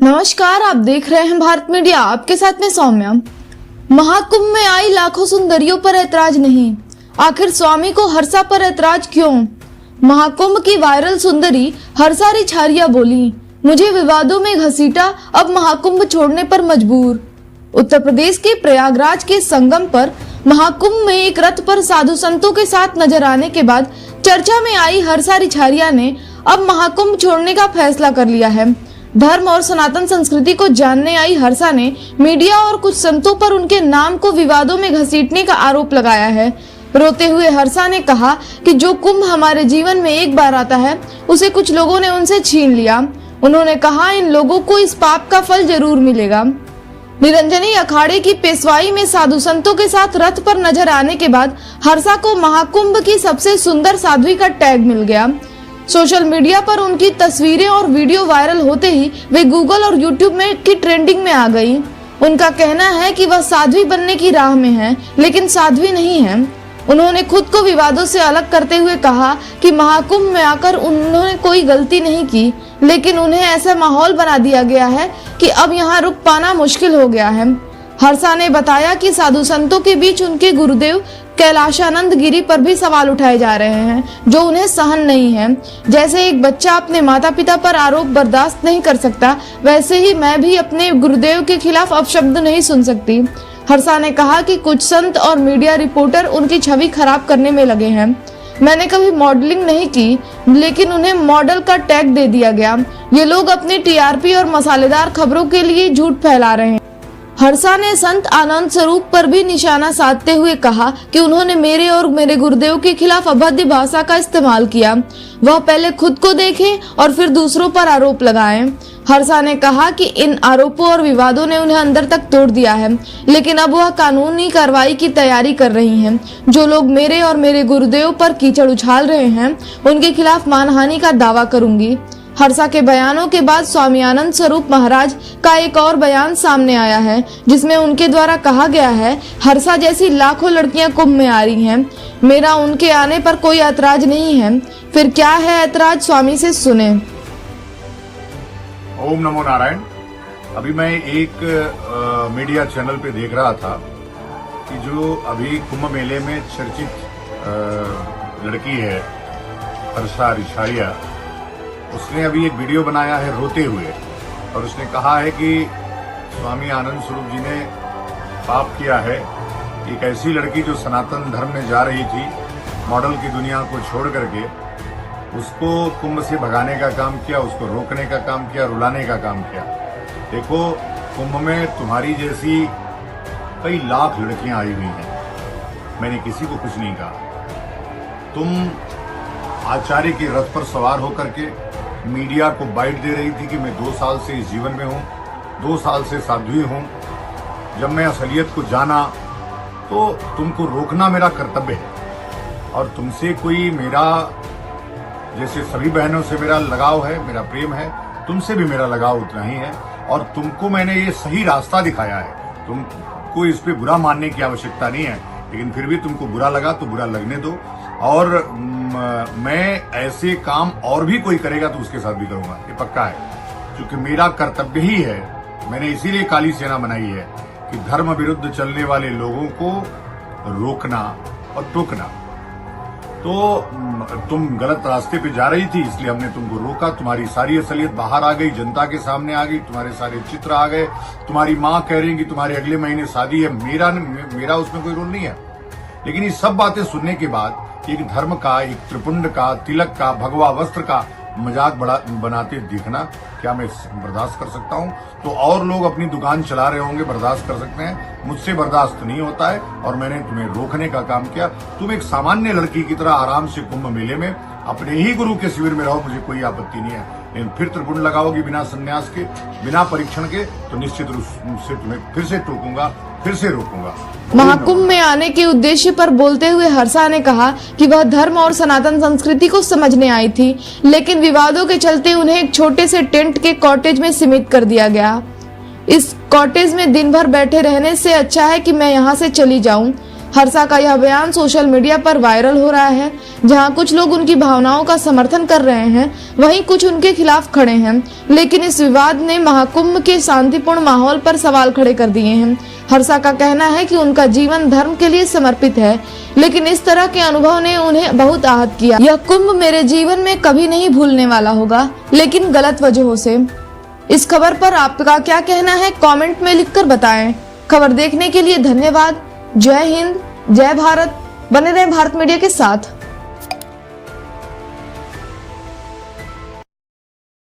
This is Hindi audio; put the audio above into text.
नमस्कार, आप देख रहे हैं भारत मीडिया। आपके साथ में सौम्या। महाकुंभ में आई लाखों सुंदरियों पर ऐतराज नहीं, आखिर स्वामी को हर्षा पर ऐतराज क्यों? महाकुंभ की वायरल सुंदरी हर्षा रिछारिया बोली, मुझे विवादों में घसीटा, अब महाकुंभ छोड़ने पर मजबूर। उत्तर प्रदेश के प्रयागराज के संगम पर महाकुंभ में एक रथ पर साधु संतों के साथ नजर आने के बाद चर्चा में आई हर्षा रिछारिया ने अब महाकुंभ छोड़ने का फैसला कर लिया है। धर्म और सनातन संस्कृति को जानने आई हर्षा ने मीडिया और कुछ संतों पर उनके नाम को विवादों में घसीटने का आरोप लगाया है। रोते हुए हर्षा ने कहा कि जो कुंभ हमारे जीवन में एक बार आता है, उसे कुछ लोगों ने उनसे छीन लिया। उन्होंने कहा, इन लोगों को इस पाप का फल जरूर मिलेगा। निरंजनी अखाड़े की पेशवाई में साधु संतों के साथ रथ पर नजर आने के बाद हर्षा को महाकुंभ की सबसे सुंदर साध्वी का टैग मिल गया। सोशल मीडिया पर उनकी तस्वीरें और वीडियो वायरल होते ही वे गूगल और यूट्यूब में की ट्रेंडिंग में आ गई। उनका कहना है कि वह साध्वी बनने की राह में है, लेकिन साध्वी नहीं है। उन्होंने खुद को विवादों से अलग करते हुए कहा कि महाकुंभ में आकर उन्होंने कोई गलती नहीं की, लेकिन उन्हें ऐसा माहौल बना दिया गया है कि अब यहाँ रुक पाना मुश्किल हो गया है। हर्षा ने बताया कि साधु संतों के बीच उनके गुरुदेव कैलाशानंद गिरी पर भी सवाल उठाए जा रहे हैं, जो उन्हें सहन नहीं है। जैसे एक बच्चा अपने माता पिता पर आरोप बर्दाश्त नहीं कर सकता, वैसे ही मैं भी अपने गुरुदेव के खिलाफ अपशब्द नहीं सुन सकती। हर्षा ने कहा कि कुछ संत और मीडिया रिपोर्टर उनकी छवि खराब करने में लगे हैं। मैंने कभी मॉडलिंग नहीं की, लेकिन उन्हें मॉडल का टैग दे दिया गया। ये लोग अपनी टीआरपी और मसालेदार खबरों के लिए झूठ फैला रहे हैं। हर्षा ने संत आनंद स्वरूप पर भी निशाना साधते हुए कहा कि उन्होंने मेरे और मेरे गुरुदेव के खिलाफ अभद्र भाषा का इस्तेमाल किया। वह पहले खुद को देखें और फिर दूसरों पर आरोप लगाएं। हर्षा ने कहा कि इन आरोपों और विवादों ने उन्हें अंदर तक तोड़ दिया है, लेकिन अब वह कानूनी कार्रवाई की तैयारी कर रही हैं। जो लोग मेरे और मेरे गुरुदेव पर कीचड़ उछाल रहे हैं, उनके खिलाफ मानहानि का दावा करूंगी। हर्षा के बयानों के बाद स्वामी आनंद स्वरूप महाराज का एक और बयान सामने आया है, जिसमें उनके द्वारा कहा गया है, हर्षा जैसी लाखों लड़कियां कुंभ में आ रही हैं, मेरा उनके आने पर कोई ऐतराज नहीं है। फिर क्या है ऐतराज, स्वामी से सुने। ओम नमो नारायण। अभी मैं एक मीडिया चैनल पे देख रहा था कि जो अभी कुंभ मेले में चर्चित लड़की है हर्षा रिछारिया, उसने अभी एक वीडियो बनाया है रोते हुए, और उसने कहा है कि स्वामी आनंद स्वरूप जी ने पाप किया है। एक ऐसी लड़की जो सनातन धर्म में जा रही थी, मॉडल की दुनिया को छोड़ करके, उसको कुंभ से भगाने का काम किया, उसको रोकने का काम किया, रुलाने का काम किया। देखो, कुंभ में तुम्हारी जैसी कई लाख लड़कियां आई हुई हैं। मैंने किसी को कुछ नहीं कहा। तुम आचार्य के रथ पर सवार होकर के मीडिया को बाइट दे रही थी कि मैं 2 साल से इस जीवन में हूं, 2 साल से साध्वी हूं। जब मैं असलियत को जाना तो तुमको रोकना मेरा कर्तव्य है, और तुमसे कोई मेरा, जैसे सभी बहनों से मेरा लगाव है, मेरा प्रेम है, तुमसे भी मेरा लगाव उतना ही है, और तुमको मैंने ये सही रास्ता दिखाया है। तुमको इस पे बुरा मानने की आवश्यकता नहीं है, लेकिन फिर भी तुमको बुरा लगा तो बुरा लगने दो। और मैं ऐसे काम और भी कोई करेगा तो उसके साथ भी करूंगा, ये पक्का है, क्योंकि मेरा कर्तव्य ही है। मैंने इसीलिए काली सेना बनाई है कि धर्म विरुद्ध चलने वाले लोगों को रोकना और टोकना। तो तुम गलत रास्ते पे जा रही थी, इसलिए हमने तुमको रोका। तुम्हारी सारी असलियत बाहर आ गई, जनता के सामने आ गई, तुम्हारे सारे चित्र आ गए। तुम्हारी माँ कह रही कि तुम्हारे अगले महीने शादी है, मेरा उसमें कोई रोल नहीं है। लेकिन ये सब बातें सुनने के बाद एक धर्म का, एक त्रिपुंड का, तिलक का, भगवा वस्त्र का मजाक बनाते दिखना क्या मैं बर्दाश्त कर सकता हूं? तो और लोग अपनी दुकान चला रहे होंगे, बर्दाश्त कर सकते हैं, मुझसे बर्दाश्त नहीं होता है। और मैंने तुम्हें रोकने का काम किया। तुम एक सामान्य लड़की की तरह आराम से कुंभ मेले में अपने ही गुरु के शिविर में रहो, मुझे कोई आपत्ति नहीं है। लेकिन फिर त्रिपुंड लगाओगी बिना संन्यास के, बिना परीक्षण के, तो निश्चित रूप से तुम्हें फिर से टोकूंगा, फिर से रोकूंगा। महाकुंभ में आने के उद्देश्य पर बोलते हुए हर्षा ने कहा कि वह धर्म और सनातन संस्कृति को समझने आई थी, लेकिन विवादों के चलते उन्हें एक छोटे से टेंट के कॉटेज में सीमित कर दिया गया। इस कॉटेज में दिन भर बैठे रहने से अच्छा है कि मैं यहाँ से चली जाऊं। हर्षा का यह बयान सोशल मीडिया पर वायरल हो रहा है, जहां कुछ लोग उनकी भावनाओं का समर्थन कर रहे हैं, वहीं कुछ उनके खिलाफ खड़े हैं। लेकिन इस विवाद ने महाकुंभ के शांतिपूर्ण माहौल पर सवाल खड़े कर दिए हैं। हर्षा का कहना है कि उनका जीवन धर्म के लिए समर्पित है, लेकिन इस तरह के अनुभव ने उन्हें बहुत आहत किया। यह कुंभ मेरे जीवन में कभी नहीं भूलने वाला होगा, लेकिन गलत वजहों से। इस खबर पर आपका क्या कहना है, कमेंट में लिखकर बताएं। खबर देखने के लिए धन्यवाद। जय हिंद, जय भारत। बने रहें भारत मीडिया के साथ।